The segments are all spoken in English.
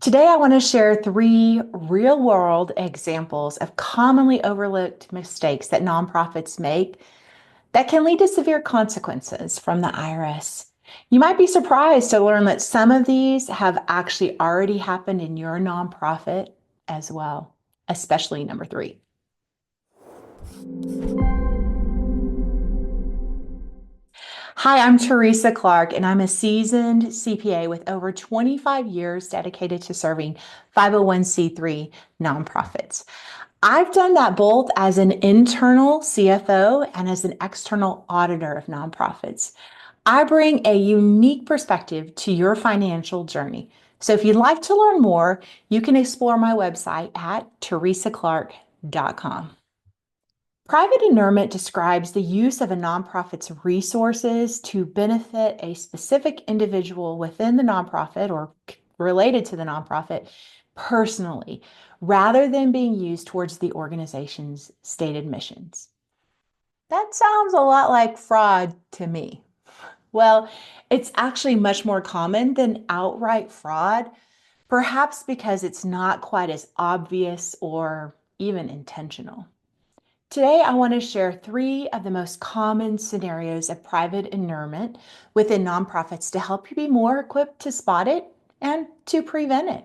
Today, I want to share three real world examples of commonly overlooked mistakes that nonprofits make that can lead to severe consequences from the IRS. You might be surprised to learn that some of these have actually already happened in your nonprofit as well, especially number three. Hi, I'm Teresa Clark, and I'm a seasoned CPA with over 25 years dedicated to serving 501c3 nonprofits. I've done that both as an internal CFO and as an external auditor of nonprofits. I bring a unique perspective to your financial journey. So if you'd like to learn more, you can explore my website at teresaclark.com. Private inurement describes the use of a nonprofit's resources to benefit a specific individual within the nonprofit or related to the nonprofit personally, rather than being used towards the organization's stated missions. That sounds a lot like fraud to me. Well, it's actually much more common than outright fraud, perhaps because it's not quite as obvious or even intentional. Today, I want to share three of the most common scenarios of private inurement within nonprofits to help you be more equipped to spot it and to prevent it.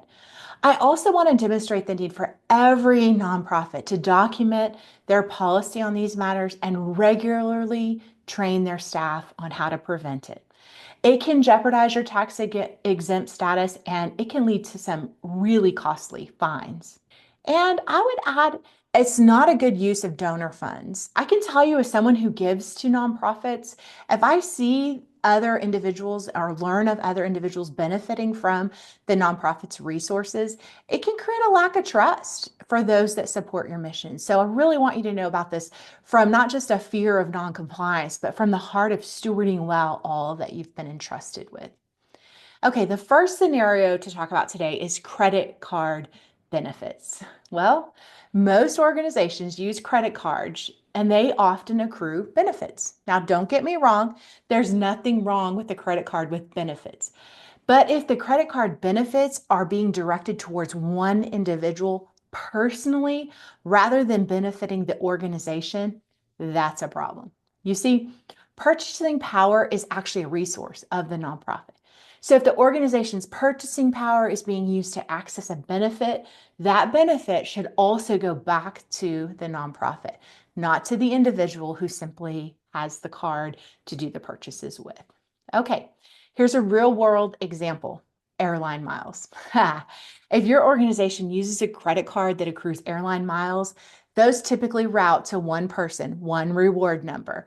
I also want to demonstrate the need for every nonprofit to document their policy on these matters and regularly train their staff on how to prevent it. It can jeopardize your tax exempt status and it can lead to some really costly fines. And I would add, it's not a good use of donor funds. I can tell you, as someone who gives to nonprofits, if I see other individuals or learn of other individuals benefiting from the nonprofit's resources, it can create a lack of trust for those that support your mission. So I really want you to know about this from not just a fear of noncompliance, but from the heart of stewarding well all that you've been entrusted with. Okay, the first scenario to talk about today is credit card benefits. Well, most organizations use credit cards and they often accrue benefits. Now, don't get me wrong, there's nothing wrong with the credit card with benefits. But if the credit card benefits are being directed towards one individual personally rather than benefiting the organization, that's a problem. You see, purchasing power is actually a resource of the nonprofit. So if the organization's purchasing power is being used to access a benefit, that benefit should also go back to the nonprofit, not to the individual who simply has the card to do the purchases with. Okay, here's a real world example: airline miles. If your organization uses a credit card that accrues airline miles, those typically route to one person, one reward number.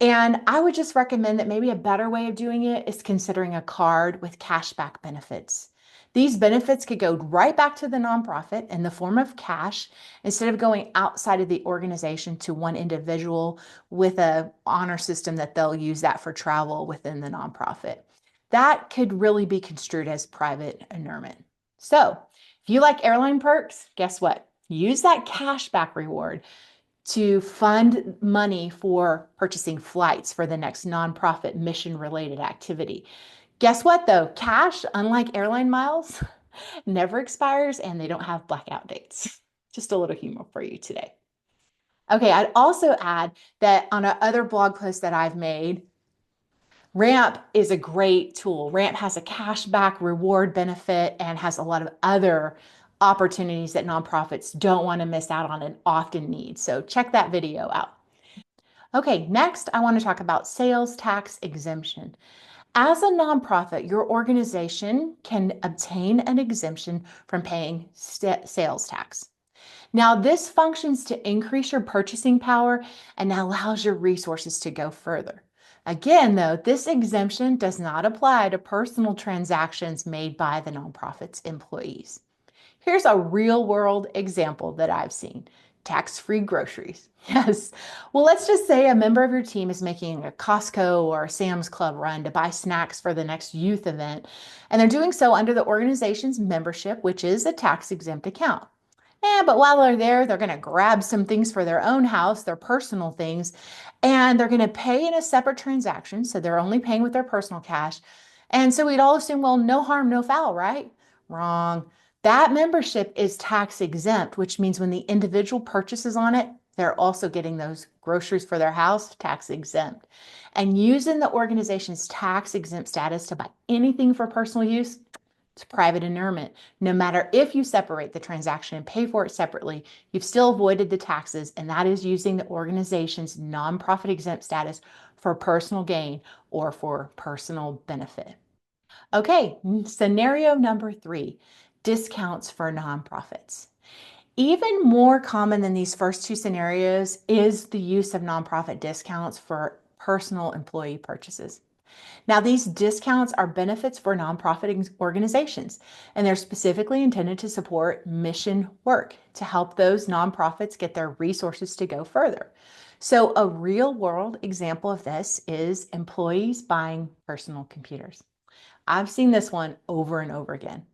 And I would just recommend that maybe a better way of doing it is considering a card with cashback benefits. These benefits could go right back to the nonprofit in the form of cash instead of going outside of the organization to one individual with a honor system that they'll use that for travel within the nonprofit. That could really be construed as private inurement. So, if you like airline perks, guess what? Use that cashback reward to fund money for purchasing flights for the next nonprofit mission related activity. Guess what though? Cash, unlike airline miles, never expires and they don't have blackout dates. Just a little humor for you today. Okay, I'd also add that on other blog posts that I've made, Ramp is a great tool. Ramp has a cashback reward benefit and has a lot of other opportunities that nonprofits don't want to miss out on and often need. So check that video out. Okay, next I want to talk about sales tax exemption. As a nonprofit, your organization can obtain an exemption from paying sales tax. Now, this functions to increase your purchasing power and allows your resources to go further. Again, though, this exemption does not apply to personal transactions made by the nonprofit's employees. Here's a real world example that I've seen: tax-free groceries. Yes. Well, let's just say a member of your team is making a Costco or a Sam's Club run to buy snacks for the next youth event, and they're doing so under the organization's membership, which is a tax-exempt account. But while they're there, they're going to grab some things for their own house, their personal things, and they're going to pay in a separate transaction. So they're only paying with their personal cash. And so we'd all assume, well, no harm, no foul, right? Wrong. That membership is tax exempt, which means when the individual purchases on it, they're also getting those groceries for their house tax exempt. And using the organization's tax exempt status to buy anything for personal use, it's private inurement. No matter if you separate the transaction and pay for it separately, you've still avoided the taxes, and that is using the organization's nonprofit exempt status for personal gain or for personal benefit. Okay, scenario number 3, discounts for nonprofits. Even more common than these first two scenarios is the use of nonprofit discounts for personal employee purchases. Now, these discounts are benefits for nonprofit organizations, and they're specifically intended to support mission work to help those nonprofits get their resources to go further. So, a real world example of this is employees buying personal computers. I've seen this one over and over again.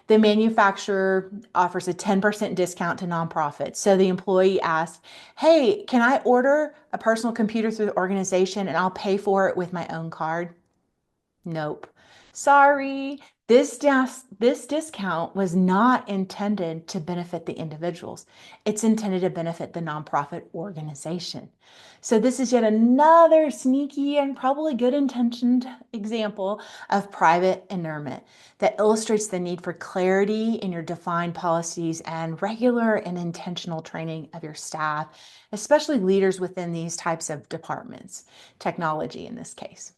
The manufacturer offers a 10% discount to nonprofits. So the employee asks, hey, can I order a personal computer through the organization and I'll pay for it with my own card? Nope. Sorry. This discount was not intended to benefit the individuals. It's intended to benefit the nonprofit organization. So this is yet another sneaky and probably good intentioned example of private inurement that illustrates the need for clarity in your defined policies and regular and intentional training of your staff, especially leaders within these types of departments, technology in this case.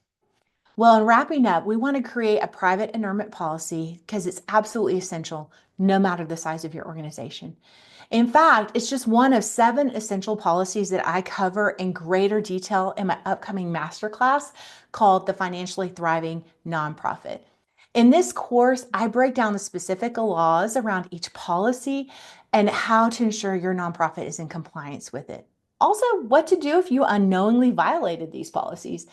Well, in wrapping up, we want to create a private inurement policy because it's absolutely essential no matter the size of your organization. In fact, it's just one of 7 essential policies that I cover in greater detail in my upcoming masterclass called The Financially Thriving Nonprofit. In this course, I break down the specific laws around each policy and how to ensure your nonprofit is in compliance with it. Also, what to do if you unknowingly violated these policies,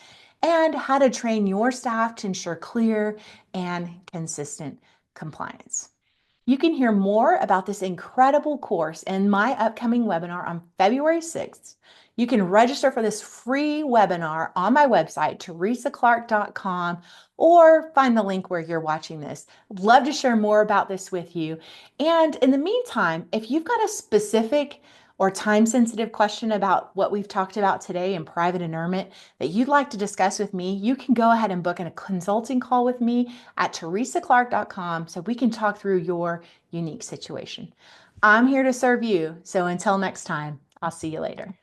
and how to train your staff to ensure clear and consistent compliance. You can hear more about this incredible course in my upcoming webinar on February 6th. You can register for this free webinar on my website, teresaclark.com, or find the link where you're watching this. Love to share more about this with you. And in the meantime, if you've got a specific or time-sensitive question about what we've talked about today in private inurement that you'd like to discuss with me, you can go ahead and book a consulting call with me at teresaclark.com so we can talk through your unique situation. I'm here to serve you. So until next time, I'll see you later.